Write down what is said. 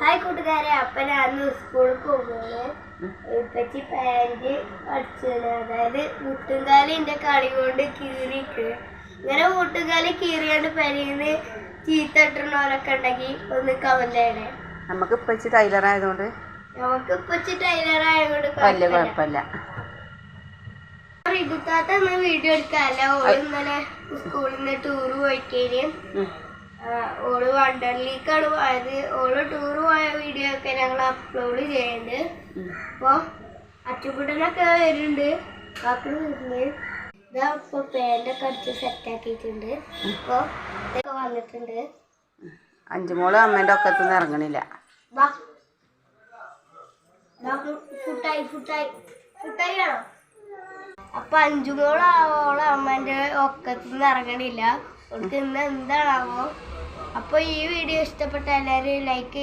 Hi കൂട്ടുകാരെ, അപ്പൊ ഞാൻ സ്കൂളിൽ പോകുന്നത് ഇപ്പച്ചി പാൻറ് അടിച്ചത്, അതായത് മുട്ടുംകാലി എന്റെ കളി കൊണ്ട് കീറിക്ക്. ഇങ്ങനെ മുട്ടുംകാലി കീറിയാണ്ട് പരിന്ന് ചീത്തട്ടണോരൊക്കെ ഉണ്ടെങ്കിൽ ഒന്ന് കമന്റ് ചെയ്യണേ. നമുക്ക് ഇപ്പച്ചി ടൈലർ ആയതുകൊണ്ട് കുഴപ്പമില്ല. ഇതുത്താത്ത വീഡിയോ എടുക്കാല്ല. ഓള് ഇന്നലെ സ്കൂളിൽ നിന്ന് ടൂറ് പോയിക്കേന്. ഓള് വണ്ടർലേക്കാണ് പോയത്. ഓള് ടൂറ് പോയ വീഡിയോ ഒക്കെ ഞങ്ങൾ അപ്ലോഡ് ചെയ്യുന്നുണ്ട്. അപ്പൊ അച്ചുകുട്ടനൊക്കെ വരുന്നുണ്ട്, കാക്കട് വരുന്നത്. ഇതാ ഇപ്പൊ പാൻറ്റൊക്കെ അടിച്ച് സെറ്റ് ആക്കിയിട്ടുണ്ട്. അപ്പൊ ഇതൊക്കെ വന്നിട്ടുണ്ട്. അഞ്ചുമോള് അമ്മേന്റെ ഒക്കത്തുനിന്ന് ഇറങ്ങണില്ല. ഫുട്ടായി ആണോ? അപ്പൊ അഞ്ചുമോളാവോളം അമ്മേന്റെ ഒക്കത്തുനിന്ന് ഇറങ്ങണില്ല. അവൾക്ക് ഇന്ന് എന്താണാവോ. അപ്പൊ ഈ വീഡിയോ ഇഷ്ടപ്പെട്ട എല്ലാവരും ലൈക്ക്